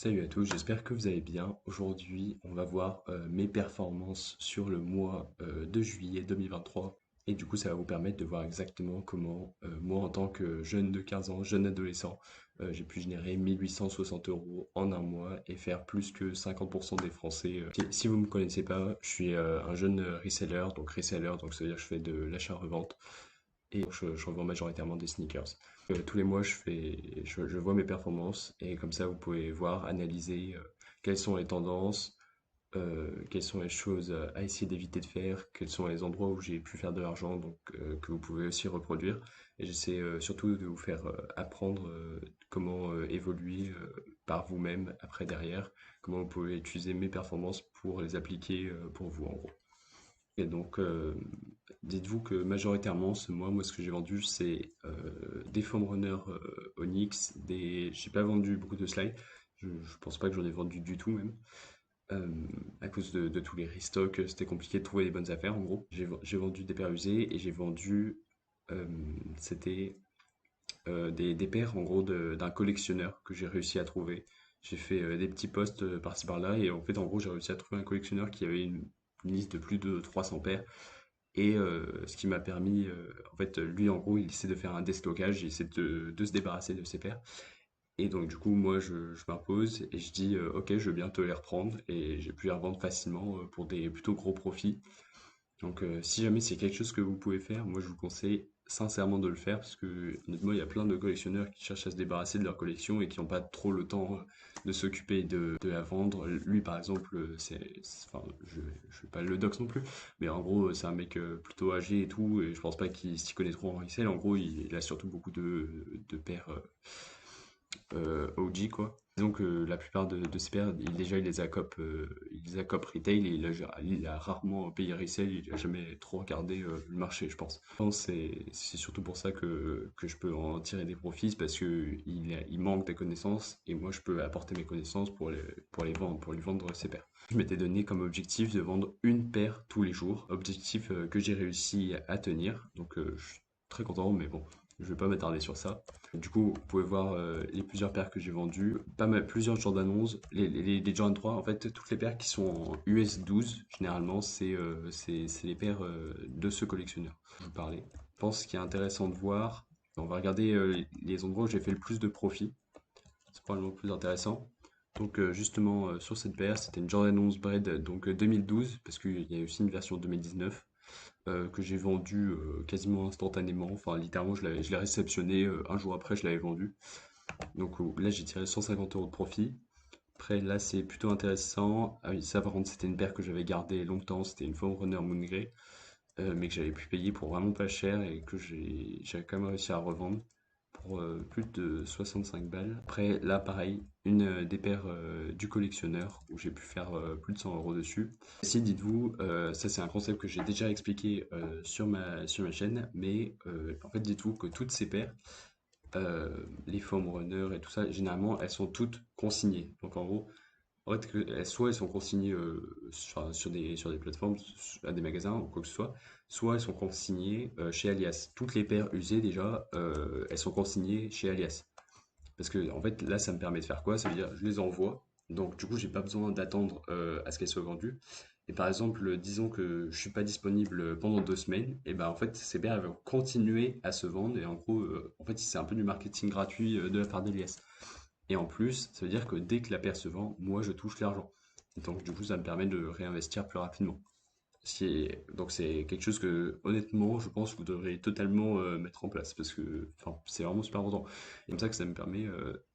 Salut à tous, j'espère que vous allez bien. Aujourd'hui, on va voir mes performances sur le mois de juillet 2023. Et du coup, ça va vous permettre de voir exactement comment, moi, en tant que jeune de 15 ans, jeune adolescent, j'ai pu générer 1 860 € en un mois et faire plus que 50% des Français. Si vous ne me connaissez pas, je suis un jeune reseller, donc ça veut dire que je fais de l'achat-revente et je revends majoritairement des sneakers. Tous les mois, je vois mes performances et comme ça, vous pouvez voir, analyser quelles sont les tendances, quelles sont les choses à essayer d'éviter de faire, quels sont les endroits où j'ai pu faire de l'argent, donc que vous pouvez aussi reproduire. Et j'essaie surtout de vous faire apprendre comment évoluer par vous-même après derrière, comment vous pouvez utiliser mes performances pour les appliquer pour vous en gros. Et donc, dites-vous que majoritairement, ce mois, moi, ce que j'ai vendu, c'est des foam runners Onyx, j'ai pas vendu beaucoup de slides. Je pense pas que j'en ai vendu du tout même. Euh, à cause de tous les restocks, c'était compliqué de trouver les bonnes affaires en gros. J'ai vendu des paires usées et j'ai vendu, euh, c'était des paires en gros d'un collectionneur que j'ai réussi à trouver. J'ai fait des petits posts par-ci par-là et en fait, en gros, j'ai réussi à trouver un collectionneur qui avait une liste de plus de 300 paires. Et ce qui m'a permis, en fait, lui, en gros, il essaie de faire un déstockage, il essaie de se débarrasser de ses paires. Et donc, du coup, moi, je m'impose et je dis, ok, je veux bien te les reprendre. Et j'ai pu les revendre facilement pour des plutôt gros profits. Donc, si jamais c'est quelque chose que vous pouvez faire, moi, je vous conseille sincèrement de le faire parce que, honnêtement, il y a plein de collectionneurs qui cherchent à se débarrasser de leur collection et qui n'ont pas trop le temps de s'occuper de la vendre. Lui, par exemple, enfin, je vais pas le dox non plus, mais en gros, c'est un mec plutôt âgé et tout, et je pense pas qu'il s'y connaît trop en resell. En gros, il a surtout beaucoup de paires OG quoi. Disons que la plupart de ses pairs, déjà il les a cop retail et il a rarement payé resell, il a jamais trop regardé le marché, je pense. Je pense que c'est surtout pour ça que je peux en tirer des profits, c'est parce que il manque des connaissances et moi je peux apporter mes connaissances pour les vendre, pour lui vendre ses pairs. Je m'étais donné comme objectif de vendre une paire tous les jours, objectif que j'ai réussi à tenir, donc je suis très content, mais bon, je vais pas m'attarder sur ça. Du coup, vous pouvez voir les plusieurs paires que j'ai vendues, pas mal, plusieurs Jordan 11, les Jordan 3, en fait, toutes les paires qui sont en US 12, généralement, c'est les paires de ce collectionneur dont je vous parlais. Je pense qu'il est intéressant de voir, on va regarder les endroits où j'ai fait le plus de profit, c'est probablement le plus intéressant. Donc justement, sur cette paire, c'était une Jordan 11 Bread, donc 2012, parce qu'il y a aussi une version 2019 que j'ai vendu quasiment instantanément. Enfin, littéralement, je l'ai réceptionné. Un jour après, je l'avais vendu. Donc là, j'ai tiré 150 € de profit. Après, là, c'est plutôt intéressant. Ah oui, ça, par contre, c'était une paire que j'avais gardée longtemps. C'était une Foam Runner Moon Grey, mais que j'avais pu payer pour vraiment pas cher et que j'avais quand même réussi à revendre pour plus de 65 balles. Après, là, pareil, une des paires du collectionneur où j'ai pu faire plus de 100 € dessus. Si, dites-vous, ça c'est un concept que j'ai déjà expliqué sur ma chaîne, mais en fait, dites-vous que toutes ces paires, les foam runners et tout ça, généralement, elles sont toutes consignées. Donc en gros, en fait, soit elles sont consignées sur des plateformes, à des magasins ou quoi que ce soit elles sont consignées chez Alias. Toutes les paires usées déjà, elles sont consignées chez Alias. Parce que en fait, là, ça me permet de faire quoi? Ça veut dire, je les envoie. Donc, du coup, j'ai pas besoin d'attendre à ce qu'elles soient vendues. Et par exemple, disons que je suis pas disponible pendant 2 semaines, et ben en fait, ces paires elles vont continuer à se vendre. Et en gros, en fait, c'est un peu du marketing gratuit de la part d'Elias. Et en plus, ça veut dire que dès que la paire se vend, moi, je touche l'argent. Donc, du coup, ça me permet de réinvestir plus rapidement. Donc c'est quelque chose que honnêtement je pense que vous devriez totalement mettre en place parce que enfin, c'est vraiment super important. Et comme ça que ça me permet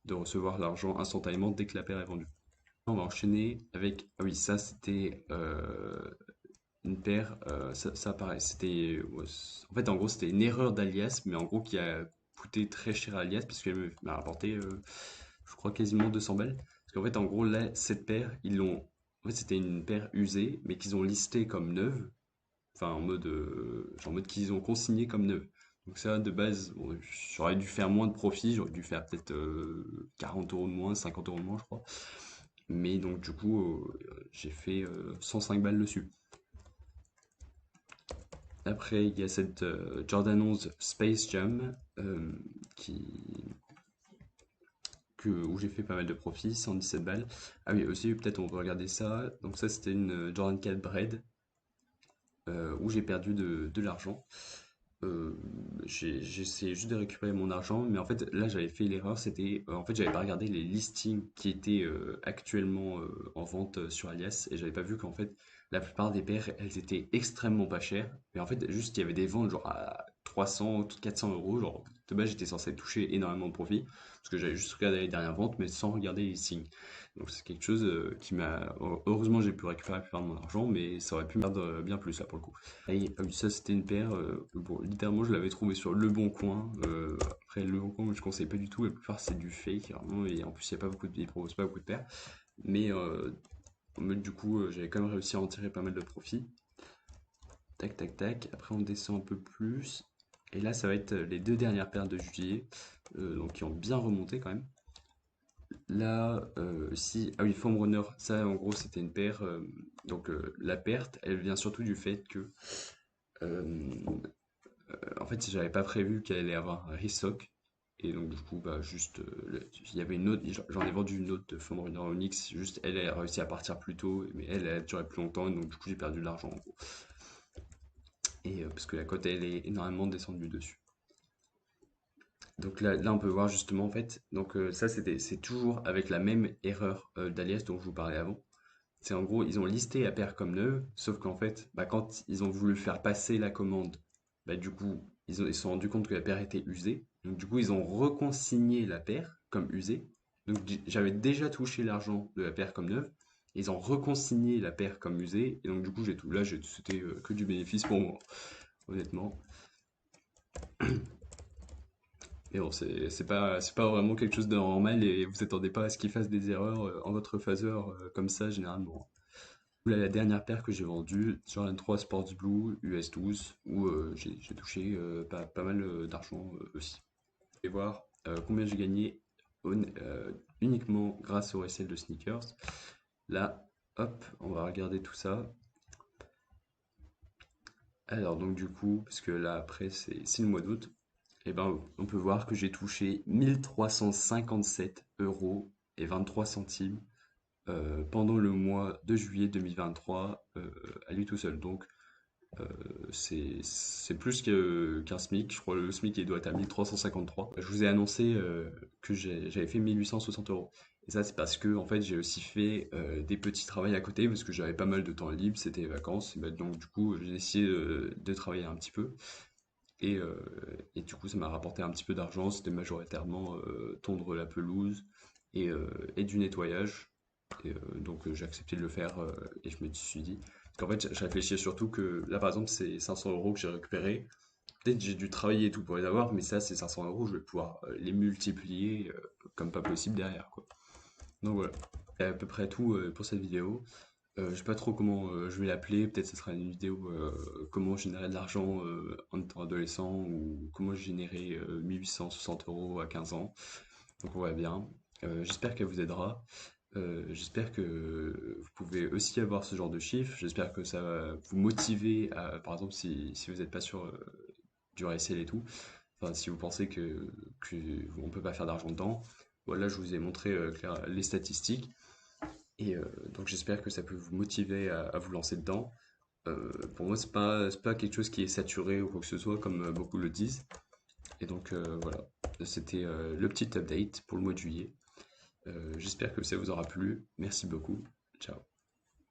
de recevoir l'argent instantanément dès que la paire est vendue. On va enchaîner avec... Ah oui, ça c'était une paire, ça pareil, c'était... ouais, en fait en gros c'était une erreur d'Alias, mais en gros qui a coûté très cher à Alias parce qu'elle m'a rapporté je crois quasiment 200 balles. Parce qu'en fait en gros là cette paire ils l'ont... En fait c'était une paire usée mais qu'ils ont listée comme neuve. Enfin, en mode qu'ils ont consigné comme neuve. Donc ça, de base, bon, j'aurais dû faire moins de profit, j'aurais dû faire peut-être 40 € de moins, 50 € de moins, je crois. Mais donc du coup, j'ai fait 105 balles dessus. Après, il y a cette Jordan 11 Space Jam qui, où j'ai fait pas mal de profits, 117 balles. Ah oui, aussi, peut-être on peut regarder ça. Donc ça, c'était une Jordan 4 Bread, où j'ai perdu de l'argent. Euh, j'ai essayé juste de récupérer mon argent, mais en fait, là, j'avais fait l'erreur, c'était, en fait, j'avais pas regardé les listings qui étaient actuellement en vente sur Alias, et j'avais pas vu qu'en fait, la plupart des paires, elles étaient extrêmement pas chères, mais en fait, juste, il y avait des ventes genre à 300 ou 400 euros, genre, de base, j'étais censé toucher énormément de profit, parce que j'avais juste regardé les dernières ventes, mais sans regarder les listings. Donc, c'est quelque chose qui m'a... Heureusement, j'ai pu récupérer la plupart de mon argent, mais ça aurait pu me perdre bien plus, là, pour le coup. Et, ah oui, ça c'était une paire, bon, littéralement je l'avais trouvé sur Le Bon Coin. Après Le Bon Coin je conseille pas du tout, la plupart c'est du fake vraiment, et en plus il y a pas beaucoup de, ils proposent pas beaucoup de paires. Mais, du coup j'avais quand même réussi à en tirer pas mal de profit. Tac tac tac, après on descend un peu plus. Et là ça va être les deux dernières paires de juillet, donc qui ont bien remonté quand même. Là, si, ah oui, Foam Runner, ça en gros c'était une paire, donc la perte elle vient surtout du fait que euh, en fait, j'avais pas prévu qu'elle allait avoir un restock. Et donc, du coup, bah, juste, il y avait une autre, j'en ai vendu une autre de Foam Runner Onyx, juste elle a réussi à partir plus tôt, mais elle a duré plus longtemps, et donc du coup, j'ai perdu de l'argent en gros. Et parce que la cote, elle est énormément descendue dessus. Donc là, on peut voir justement, en fait, donc ça, c'est toujours avec la même erreur d'Alias dont je vous parlais avant. C'est en gros, ils ont listé la paire comme neuve, sauf qu'en fait, bah, quand ils ont voulu faire passer la commande, bah, du coup, ils se sont rendus compte que la paire était usée. Donc du coup, ils ont reconsigné la paire comme usée. Donc j'avais déjà touché l'argent de la paire comme neuve. Ils ont reconsigné la paire comme usée. Et donc du coup, j'ai tout. Là, c'était que du bénéfice pour moi, honnêtement. Mais bon, c'est pas vraiment quelque chose de normal et vous attendez pas à ce qu'ils fassent des erreurs en votre phaseur comme ça, généralement. Là, la dernière paire que j'ai vendue, Jordan 3 Sports Blue US 12, où j'ai touché pas mal d'argent aussi. Et voir combien j'ai gagné uniquement grâce au resell de sneakers. Là, hop, on va regarder tout ça. Alors donc du coup, parce que là après c'est le mois d'août, et ben on peut voir que j'ai touché 1357 € et 23 centimes pendant le mois de juillet 2023 à lui tout seul. Donc c'est plus qu'un SMIC. Je crois que le SMIC il doit être à 1353. Je vous ai annoncé que j'avais fait 1860 €. Et ça, c'est parce que en fait, j'ai aussi fait des petits travails à côté parce que j'avais pas mal de temps libre, c'était les vacances. Et ben, donc, du coup, j'ai essayé de travailler un petit peu. Et, euh, et du coup, ça m'a rapporté un petit peu d'argent. C'était majoritairement tondre la pelouse et du nettoyage. Et donc, j'ai accepté de le faire et je me suis dit, qu'en fait, je réfléchis surtout que là, par exemple, c'est 500 € que j'ai récupéré. Peut-être j'ai dû travailler et tout pour les avoir, mais ça, c'est 500 €, je vais pouvoir les multiplier comme pas possible derrière, quoi. Donc voilà, c'est à peu près tout pour cette vidéo. Je sais pas trop comment je vais l'appeler, peut-être ce sera une vidéo comment générer de l'argent en étant adolescent ou comment générer 1860 € à 15 ans. Donc on va bien. J'espère qu'elle vous aidera. J'espère que vous pouvez aussi avoir ce genre de chiffres. J'espère que ça va vous motiver à, par exemple, si vous n'êtes pas sûr du RSL et tout, enfin, si vous pensez que on peut pas faire d'argent dedans, voilà, je vous ai montré les statistiques. Et donc j'espère que ça peut vous motiver à vous lancer dedans. Pour moi, c'est pas quelque chose qui est saturé ou quoi que ce soit, comme beaucoup le disent. Et donc voilà, c'était le petit update pour le mois de juillet. J'espère que ça vous aura plu. Merci beaucoup. Ciao.